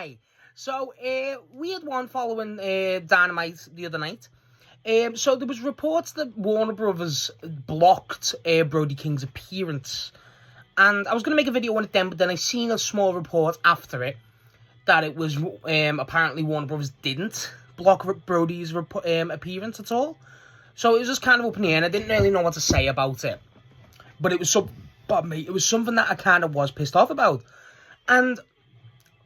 Hi. So, we had one following Dynamite the other night. So there was reports that Warner Brothers blocked Brody King's appearance. And I was going to make a video on it then, but then I seen a small report after it that it was apparently Warner Brothers didn't block Brody's appearance at all. So it was just kind of up in the air, and I didn't really know what to say about it. But it was something that I kind of was pissed off about. And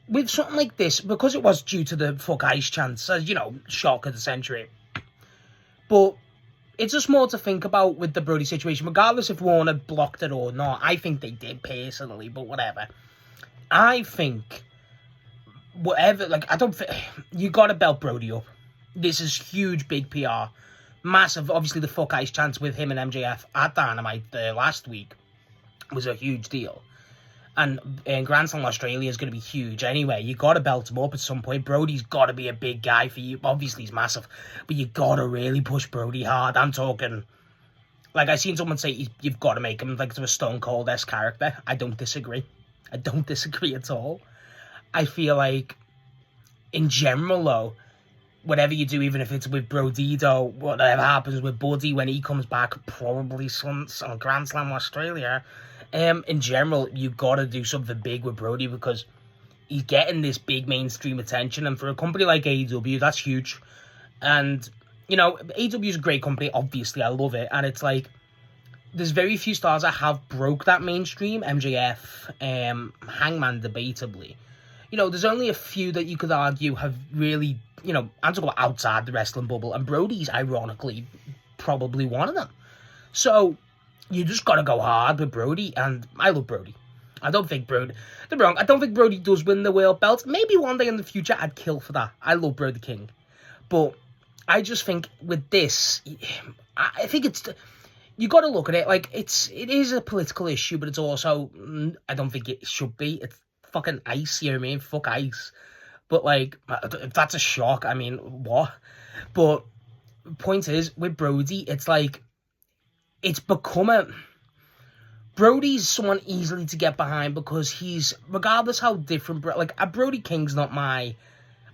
with something like this, because it was due to the fuck ice chance, as you know, shock of the century. But it's just more to think about with the Brody situation, regardless if Warner blocked it or not. I think they did personally, but whatever. I think whatever, I don't think you gotta belt Brody up. This is huge, big PR, massive. Obviously, the fuck ice chance with him and MJF at Dynamite last week was a huge deal. And Grand Slam Australia is going to be huge anyway. You got to belt him up at some point. Brody's got to be a big guy for you. Obviously, he's massive. But you got to really push Brody hard. I'm talking... I seen someone say you've got to make him to a Stone Cold-esque character. I don't disagree. I don't disagree at all. I feel like, in general, though, whatever you do, even if it's with Brody, though, whatever happens with Buddy when he comes back, probably on Grand Slam Australia... in general, you've got to do something big with Brody because he's getting this big mainstream attention, and for a company like AEW, that's huge. And, you know, AEW is a great company, obviously, I love it, and it's there's very few stars that have broke that mainstream. MJF, Hangman, debatably. You know, there's only a few that you could argue have really, you know, I'm talking about outside the wrestling bubble, and Brody's, ironically, probably one of them. So... you just got to go hard with Brody, and I love Brody. I don't think Brody... Don't be wrong, I don't think Brody does win the world belt. Maybe one day in the future I'd kill for that. I love Brody King. But I just think with this, I think it's... you got to look at it it is a political issue, but it's also... I don't think it should be. It's fucking ice, you know what I mean? Fuck ice. But, if that's a shock, I mean, what? But point is, with Brody, it's it's become Brody's someone easily to get behind because he's, regardless how different, a Brody King's not I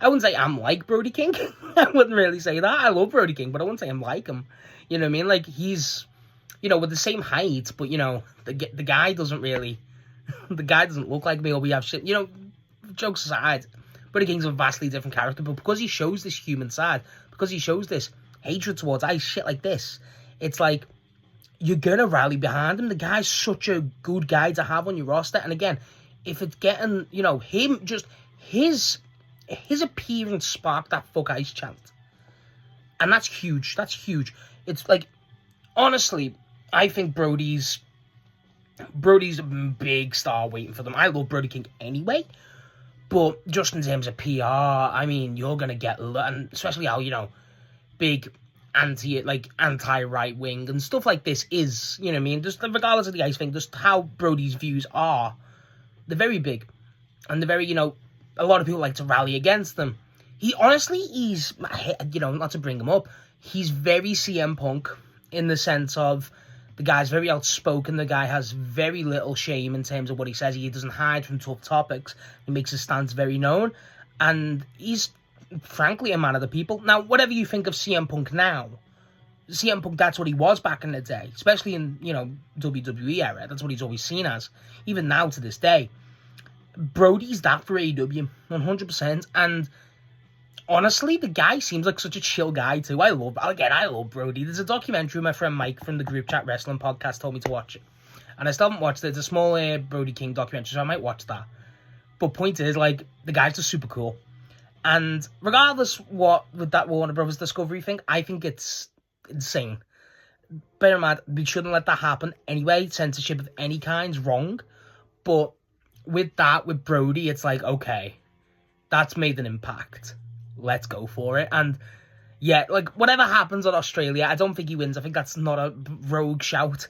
wouldn't say I'm like Brody King. I wouldn't really say that. I love Brody King, but I wouldn't say I'm like him. You know what I mean? He's, you know, with the same height, but, you know, the guy doesn't really, the guy doesn't look like me, or we have shit, you know, jokes aside, Brody King's a vastly different character, but because he shows this human side, because he shows this hatred towards shit like this, it's you're gonna rally behind him. The guy's such a good guy to have on your roster. And again, if it's getting, you know, him, just his appearance sparked that fuck ice chant. And that's huge. That's huge. It's honestly, I think Brody's a big star waiting for them. I love Brody King anyway. But just in terms of PR, I mean, you're gonna get, and especially how, you know, big anti-right wing and stuff like this is, you know what I mean, just regardless of the ice thing, just how Brody's views are, they're very big, and they're very, you know, a lot of people like to rally against them. He's, you know, not to bring him up, he's very CM Punk in the sense of the guy's very outspoken, the guy has very little shame in terms of what he says, he doesn't hide from tough topics, he makes his stance very known, and he's frankly a man of the people. Now, whatever you think of CM Punk now, CM Punk, that's what he was back in the day, especially in, you know, WWE era. That's what he's always seen as, even now to this day. Brody's that for AEW, 100%, and honestly, the guy seems like such a chill guy too. I love Brody. There's a documentary my friend Mike from the Group Chat Wrestling podcast told me to watch it, and I still haven't watched it. It's a small Brody King documentary, so I might watch that. But point is, the guy's just super cool. And regardless what with that Warner Brothers Discovery thing, I think it's insane. Bear in mind, we shouldn't let that happen anyway. Censorship of any kind's wrong. But with Brody, it's okay, that's made an impact. Let's go for it. And yeah, whatever happens on Australia, I don't think he wins. I think that's not a rogue shout.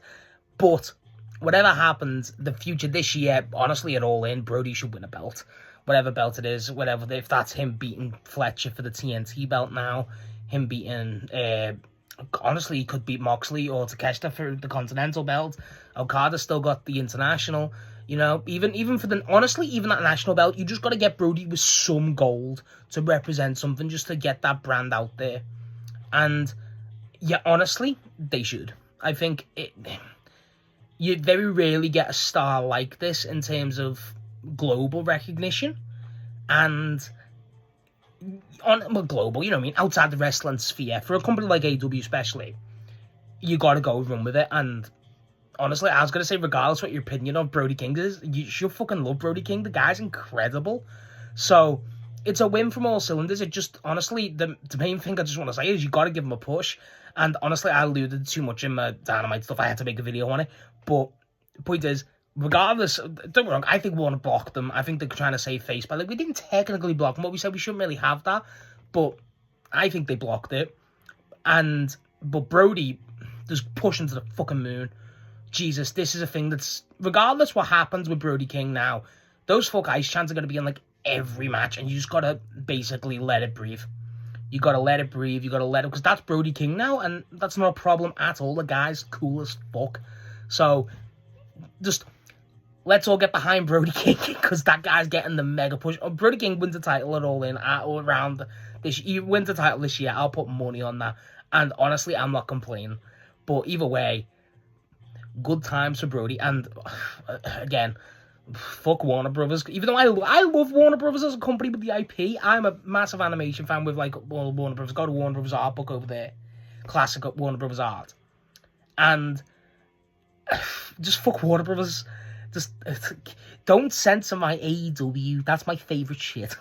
But whatever happens, the future this year, honestly, at All In, Brody should win a belt. Whatever belt it is, whatever, if that's him beating Fletcher for the TNT belt now, him beating, honestly, he could beat Moxley or Takeshita for the Continental belt. Okada's still got the International. You know, even for the honestly, even that national belt, you just got to get Brody with some gold to represent something, just to get that brand out there. And yeah, honestly, they should. I think you very rarely get a star like this in terms of global recognition, and global, you know what I mean, outside the wrestling sphere, for a company like AEW especially, you got to go run with it. And honestly, I was going to say, regardless what your opinion of Brody King is, you should fucking love Brody King. The guy's incredible. So, it's a win from all cylinders. It just, honestly, the main thing I just want to say is you got to give him a push. And honestly, I alluded too much in my Dynamite stuff. I had to make a video on it. But the point is, regardless, don't get me wrong, I think Warner blocked them. I think they're trying to save face. But, like, we didn't technically block them. What we said, we shouldn't really have that. But I think they blocked it. But Brody just pushing to the fucking moon. Jesus, this is a thing that's, regardless what happens with Brody King now, those fuck ice chants are going to be in, like, every match, and you just got to basically let it breathe. You got to let it breathe, you got to let it, because that's Brody King now, and that's not a problem at all. The guy's cool as fuck. So, just, let's all get behind Brody King, because that guy's getting the mega push. Oh, Brody King wins the title at All In, all around this, he wins the title this year, I'll put money on that, and honestly, I'm not complaining. But either way, good times for Brody, and again, fuck Warner Brothers. Even though I love Warner Brothers as a company with the IP, I'm a massive animation fan with, like, Warner Brothers. Go to Warner Brothers art book over there, classic Warner Brothers art, and just fuck Warner Brothers. Just don't censor my AEW. That's my favorite shit.